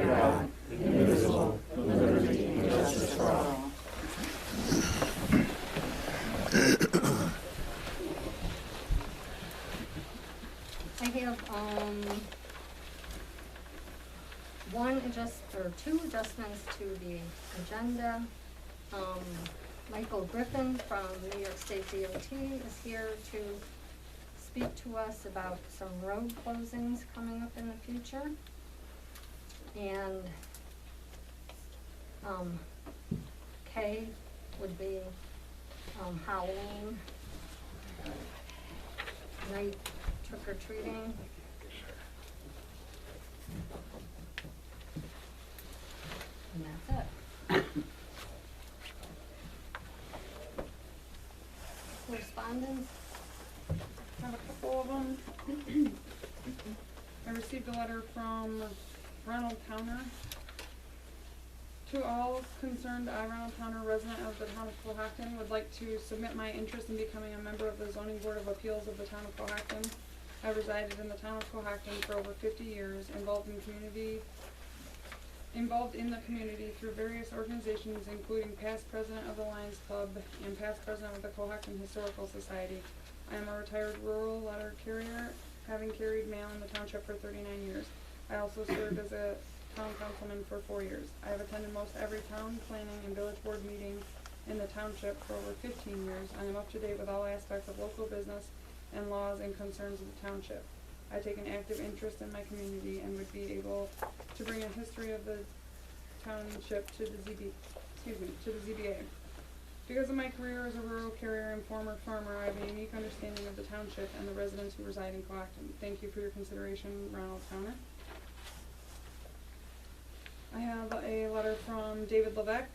God, indivisible, with liberty and justice for all. I have two adjustments to the agenda. Michael Griffin from New York State DOT is here to speak to us about some road closings coming up in the future. And K would be Halloween night trick-or-treating. And that's it. Correspondence? Have a couple of them. I received a letter from Ronald Towner. To all concerned, I, Ronald Towner, resident of the town of Cohocton, would like to submit my interest in becoming a member of the Zoning Board of Appeals of the town of Cohocton. I resided in the town of Cohocton for over 50 years, involved in the community through various organizations, including past president of the Lions Club and past president of the Cohocton Historical Society. I am a retired rural letter carrier, having carried mail in the township for 39 years. I also served as a town councilman for 4 years. I have attended most every town, planning, and village board meeting in the township for over 15 years. I am up to date with all aspects of local business and laws and concerns of the township. I take an active interest in my community and would be able to bring a history of the township to the ZBA. Because of my career as a rural carrier and former farmer, I have a unique understanding of the township and the residents who reside in Cohocton. Thank you for your consideration, Ronald Towner. I have a letter from David Levesque.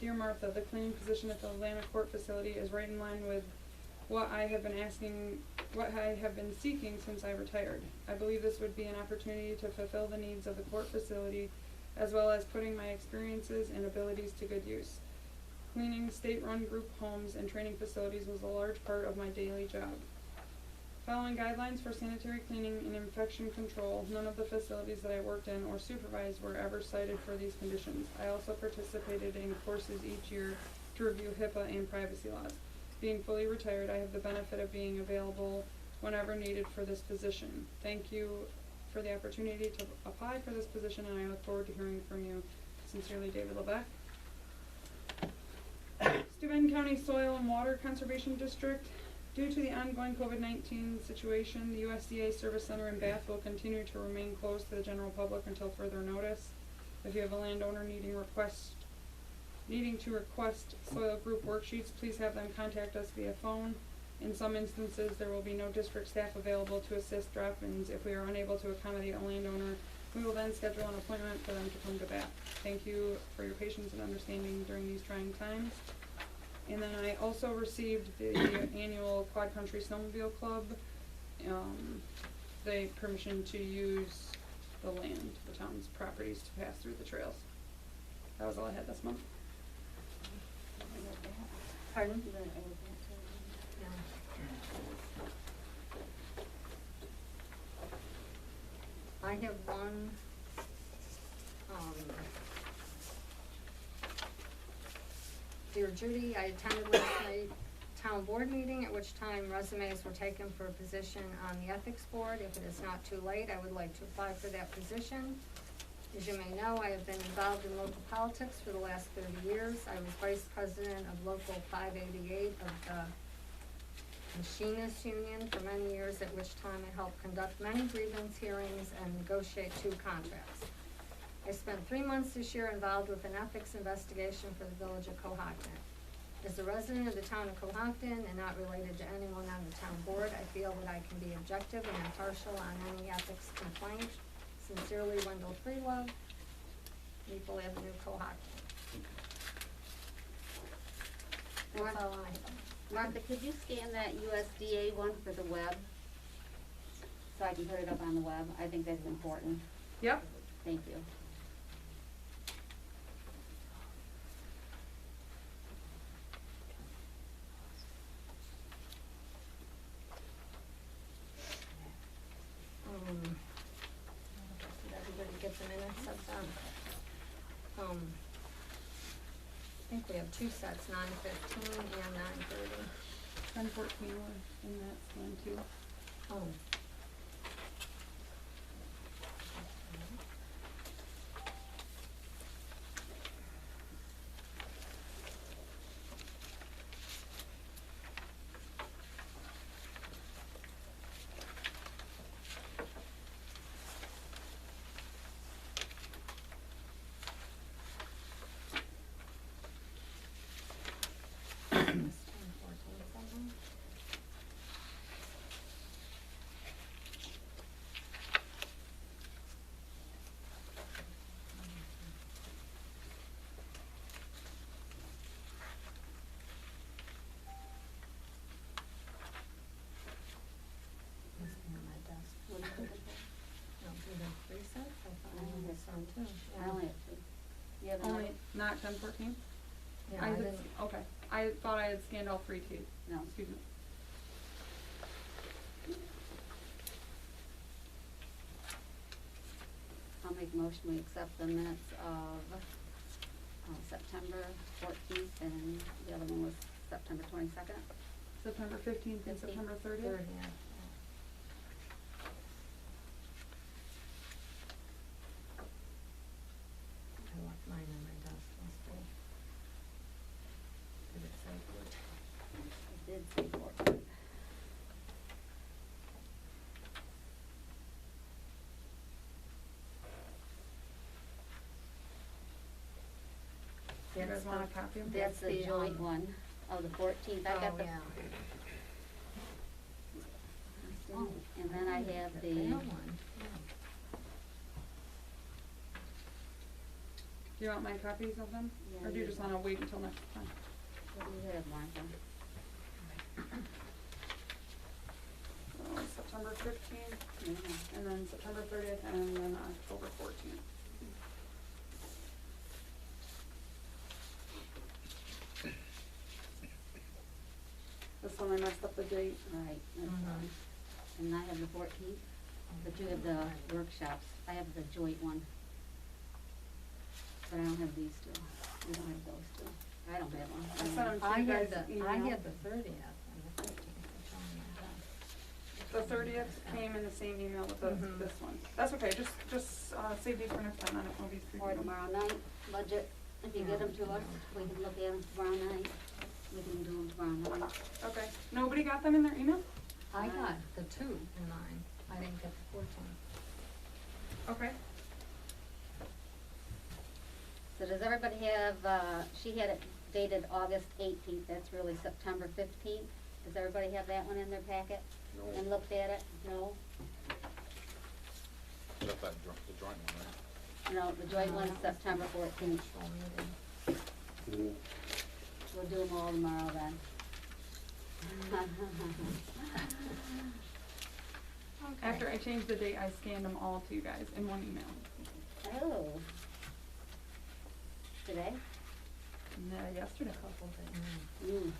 Dear Martha, the cleaning position at the Atlantic Court facility is right in line with what I have been seeking since I retired. I believe this would be an opportunity to fulfill the needs of the court facility, as well as putting my experiences and abilities to good use. Cleaning state-run group homes and training facilities was a large part of my daily job. Following guidelines for sanitary cleaning and infection control, none of the facilities that I worked in or supervised were ever cited for these conditions. I also participated in courses each year to review HIPAA and privacy laws. Being fully retired, I have the benefit of being available whenever needed for this position. Thank you for the opportunity to apply for this position, and I look forward to hearing from you. Sincerely, David Levesque. Steuben County Soil and Water Conservation District. Due to the ongoing COVID-19 situation, the USDA Service Center in Bath will continue to remain closed to the general public until further notice. If you have a landowner needing to request soil group worksheets, please have them contact us via phone. In some instances, there will be no district staff available to assist drop-ins. If we are unable to accommodate a landowner, we will then schedule an appointment for them to come to Bath. Thank you for your patience and understanding during these trying times. And then I also received the annual Quad Country Snowmobile Club, the permission to use the land, the town's properties to pass through the trails. That was all I had this month. Pardon? I have one, Dear Judy, I attended last night town board meeting, at which time resumes were taken for a position on the ethics board. If it is not too late, I would like to apply for that position. As you may know, I have been involved in local politics for the last 30 years. I was vice president of Local 588 of the Machinists Union for many years, at which time I helped conduct many grievance hearings and negotiate 2 contracts. I spent 3 months this year involved with an ethics investigation for the village of Cohocton. As a resident of the town of Cohocton and not related to anyone on the town board, I feel that I can be objective and impartial on any ethics complaint. Sincerely, Wendell Freelove, Maple Avenue, Cohocton. That's all I have. Martha, could you scan that USDA one for the web? So I can put it up on the web. I think that's important. Yep. Thank you. Did everybody get the accept them. I think we have two sets, 9:15 and 9:30. 10-14 were in that scan too. Oh. What are you looking for? No, we have three sets, I thought I had some too. I only have two. You have Only, Oh, another? not 10-14? Yeah, I I did, didn't, okay, I thought I had scanned all three too. No. Excuse me. I'll make a motion, we accept the minutes of, September 14th, and the other one was September 22nd. September 15th and 15th. September 30th? third, yeah. I left mine on my desk, must be. Did it say good? It did say 14th. You guys That's want the- a copy of them? That's the the, joint one. Oh, the 14th, I got Oh, the. yeah. Oh, and then I have the. that one, yeah. Do you want my copies of them? Yeah, Or do you you- just wanna wait until next time? What do you have, Martha? So September 15th, Yeah. and then September 30th, and then October 14th. This one I messed up the date. Right, that's Mhm. fine. And I have the 14th, but you have the workshops. I have the joint one. But I don't have these two. We don't have those two. I don't have one. I sent them to I you had guys the, email. I had the 30th and the 15th, it's on my desk. The 30th came in the same email with Mhm. this one. That's okay, just save these for next time, I don't know these three. Or tomorrow night, budget, if you get them to us, we can look at them tomorrow night. We can do them tomorrow night. Okay, nobody got them in their email? I got the 2 in mine, I didn't get the 14th. Okay. So does everybody have, she had it dated August 18th, that's really September 15th. Does everybody have that one in their packet? No. And looked at it? No? Except that the joint one, right? No, the joint one's September 14th. Actual meeting. We'll do them all tomorrow then. Okay. After I changed the date, I scanned them all to you guys in one email. Oh. Today? No, yesterday. Couple things.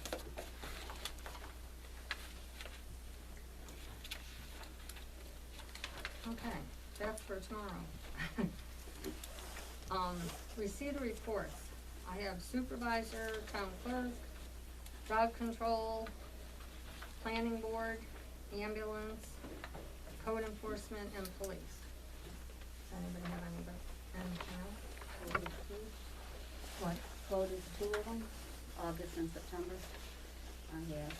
Okay, that's for tomorrow. Receipt of reports. I have supervisor, town clerk, dog control, planning board, ambulance, code enforcement, and police. Does anybody have anything else? Code is two. What? Code is two of them, August and September. I have.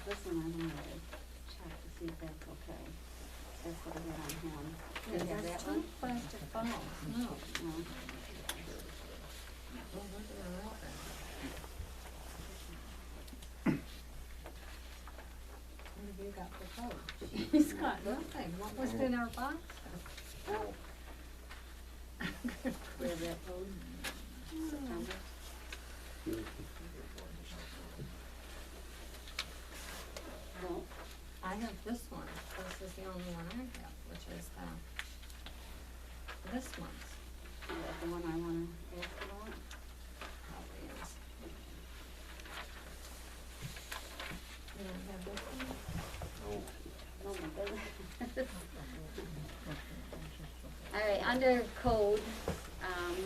This one I wanted to check to see if that's okay. That's what I had on hand. Do you have that one? Plastic bottles, no. No. Well, look at her out there. What have you got for code? She's got nothing. What was in our box? Do you have that code? September. this month's. Is that the one I wanna ask about? Probably is. You don't have this one? Oh my goodness. All right, under code,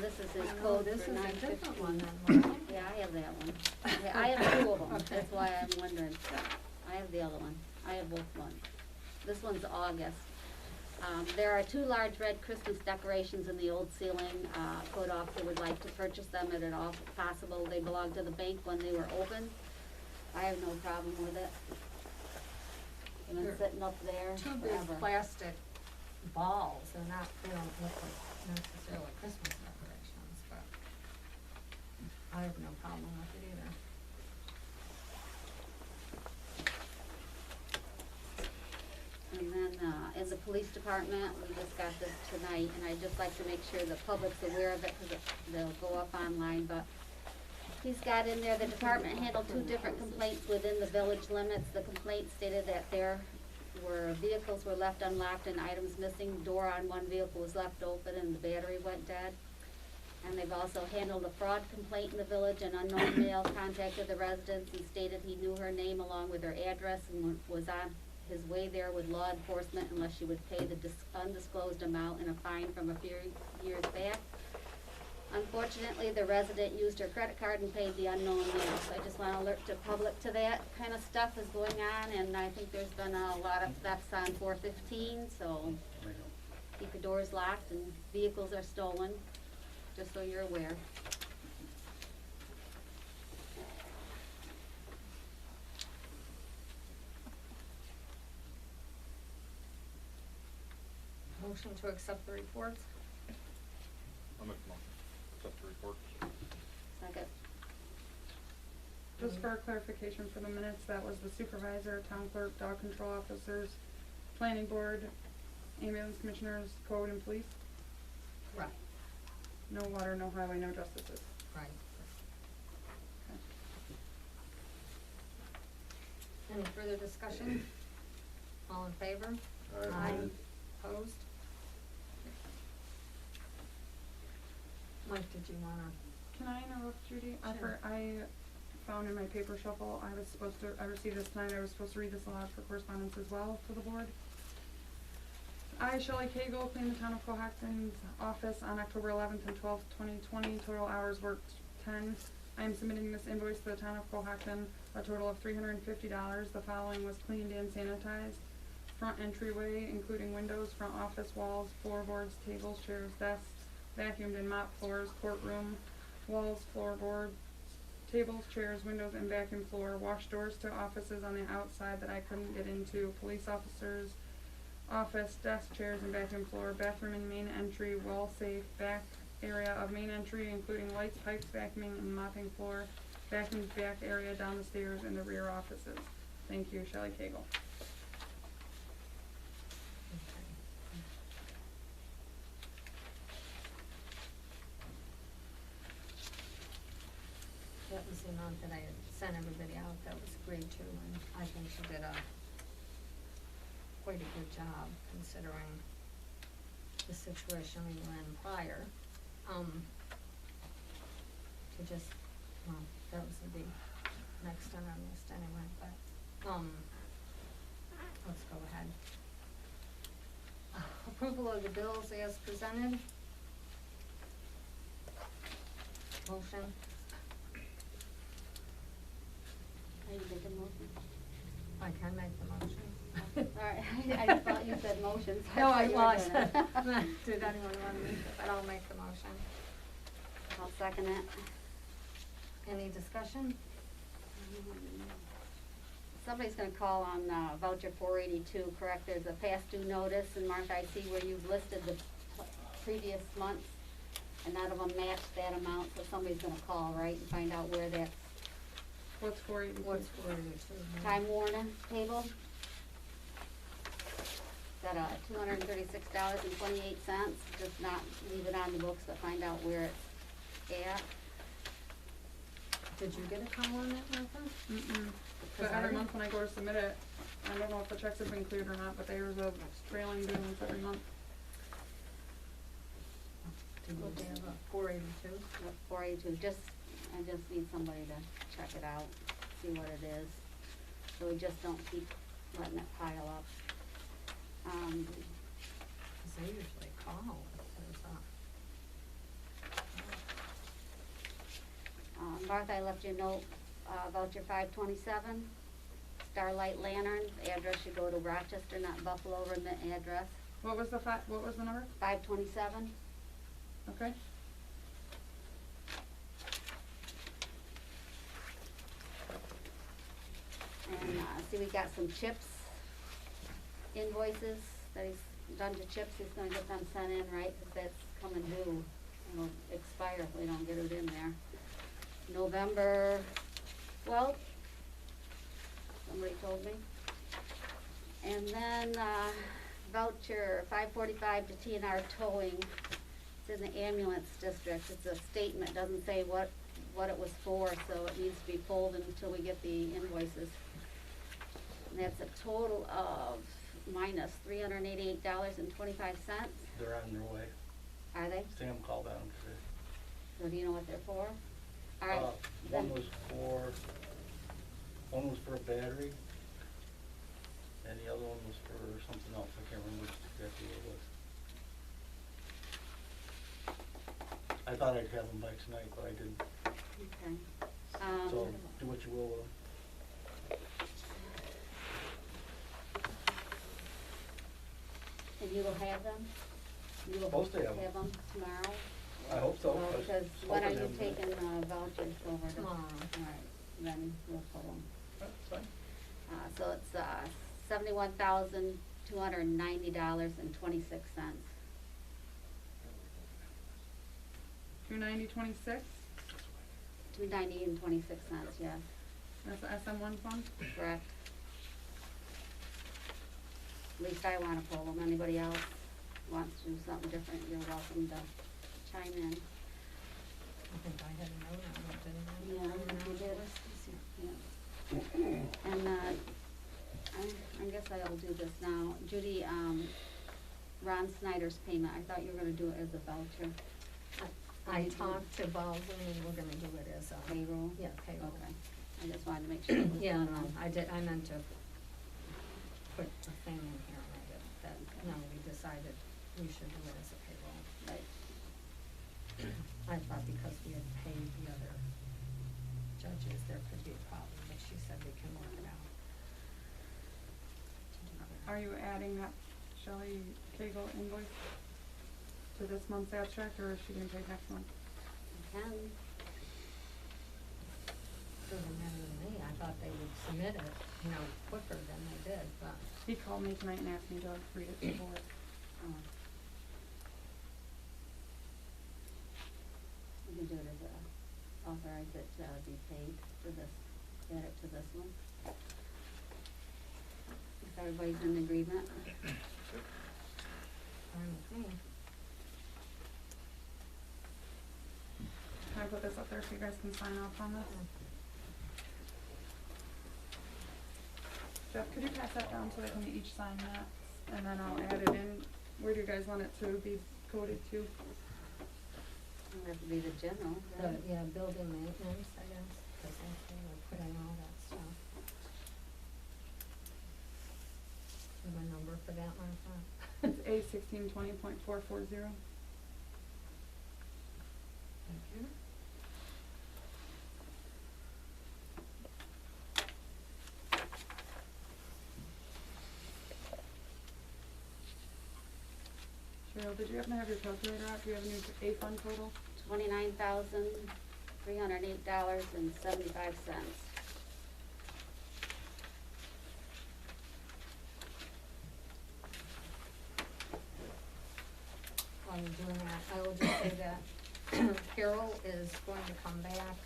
this is his Oh, code this for is a 9:15. different one than mine. Yeah, I have that one. Okay, I have two of them, Okay. that's why I'm wondering. I have the other one. I have both ones. This one's August. There are 2 large red Christmas decorations in the old ceiling. Code officer would like to purchase them at all possible. They belonged to the bank when they were open. I have no problem with it. They've been They're sitting up there Two big forever. plastic balls, they don't look like necessarily Christmas decorations, but I have no problem with it either. And then, in the police department, we just got this tonight, and I'd just like to make sure the public's aware of it, because they'll go up online, but he's got in there, the department handled 2 different complaints within the village limits. The complaint stated that there were vehicles were left unlocked and items missing. Door on one vehicle was left open and the battery went dead. And they've also handled a fraud complaint in the village. An unknown male contacted the residents and stated he knew her name along with her address and was on his way there with law enforcement unless she would pay the undisclosed amount and a fine from a few years back. Unfortunately, the resident used her credit card and paid the unknown man. So I just want to alert the public to that kind of stuff is going on, and I think there's been a lot of thefts on 415, so keep the doors locked and vehicles are stolen, just so you're aware. Motion to accept the reports? I'll make the motion. Accept the reports. Second. Just for clarification for the minutes, that was the supervisor, town clerk, dog control officers, planning board, ambulance commissioners, code and police. Right. No water, no highway, no justices. Right. Okay. Any further discussion? All in favor? Aye. Opposed? Mike, did you wanna? Can I interrupt, Judy? Sure. I found in my paper shuffle, I received this tonight, I was supposed to read this aloud for correspondence as well to the board. I, Shelley Cagle, cleaned the town of Cohocton's office on October 11th and 12th, 2020. Total hours worked 10. I am submitting this invoice to the town of Cohocton, a total of $350. The following was cleaned and sanitized. Front entryway, including windows, front office walls, floorboards, tables, chairs, desks, vacuumed and mopped floors, courtroom, walls, floorboards, tables, chairs, windows, and vacuum floor. Washed doors to offices on the outside that I couldn't get into. Police officers' office, desk, chairs, and vacuum floor. Bathroom and main entry, wall safe, back area of main entry, including lights, pipes, vacuuming, and mopping floor. Vacuumed back area down the stairs in the rear offices. Thank you, Shelley Cagle. That was the amount that I had sent everybody out, that was agreed to, and I think she did quite a good job considering the situation we were in prior. To just, well, that was the next on our list anyway, but, let's go ahead. Approval of the bills as presented. Motion. Are you making a motion? I can make the motion. Alright, I just thought you said motions. No, I thought you were was. doing it. Did anyone want to make it? But I'll make the motion. I'll second it. Any discussion? Somebody's gonna call on, voucher 482, correct? There's a past due notice, and Martha, I see where you've listed the previous months, and none of them match that amount, so somebody's gonna call, right, and find out where that's What's 482? What's 482? Time Warner table. Got $236.28, just not leave it on the books, but find out where it's at. Did you get a call on that, Martha? Mm-mm. Because But I every didn't- month when I go to submit it, I don't know if the checks have been cleared or not, but there's a trailing balance every month. We'll be about 482. 482, I just need somebody to check it out, see what it is, so we just don't keep letting it pile up. Cause they usually call if there's Martha, I left you a note about your 527 Starlight Lanterns. The address should go to Rochester, not Buffalo. Remit address What was the number? 527. Okay. And see, we got some chips invoices that he's done to chips. He's gonna get them sent in, right? 'Cause that's coming due. It'll expire if we don't get it in there. November 12th, somebody told me. And then voucher 545 to TNR Towing. It's in the ambulance district. It's a statement, doesn't say what it was for, so it needs to be pulled until we get the invoices. And that's a total of minus $388.25. They're on their way. Are they? Sam called on them today. So do you know what they're for? All right. One then- was for a battery, and the other one was for something else. I can't remember exactly what it was. I thought I'd have them by tonight, but I didn't. Okay. So do what you will with them. And you will have them? You will Supposed to have them. have them tomorrow? I hope so. Well, I was because when are hoping you them- taking vouchers over to? Tomorrow. All right, then we'll pull them. That's fine. So it's $71,290.26. 290.26. $290.26, yes, That's the SM1 fund. correct. At least I wanna pull them. Anybody else wants to do something different, you're welcome to chime in. I think I had a note on it, didn't I? Yeah, you did. Yeah. And, I guess I'll do this now. Judy, Ron Snyder's payment, I thought you were gonna do it as a voucher. I talked to Baldwin and we're gonna do it as a Payroll? Yeah, payroll. Okay, I just wanted to make sure. it was Yeah, done. no, I meant to put a thing in here, and I didn't, that, no, we decided we should do it as a payroll. Right. I thought because we had paid the other judges, there could be a problem, but she said we can work it out. Are you adding that Shelley Cagle invoice to this month's abstract, or is she gonna take next month? Can, Doesn't matter to me, I thought they would submit it, quicker than they did, but. He called me tonight and asked me to read it to the board. we can do it as a, authorize it to be paid for this, add it to this one. If everybody's in agreement. Fine with me. Can I put this up there so you guys can sign off on this? Jeff, could you pass that down so they can each sign that? And then I'll add it in. Where do you guys want it to be coded to? It'll have to be the general, The, right? yeah, building maintenance, I guess, cause they were putting all that stuff. Do you have a number for that, Martha? It's A1620.440. Thank you. Cheryl, did you happen to have your calculator out? Do you have a new A fund total? $29,308.75. While you're doing that, I will just say that Carol is going to come back,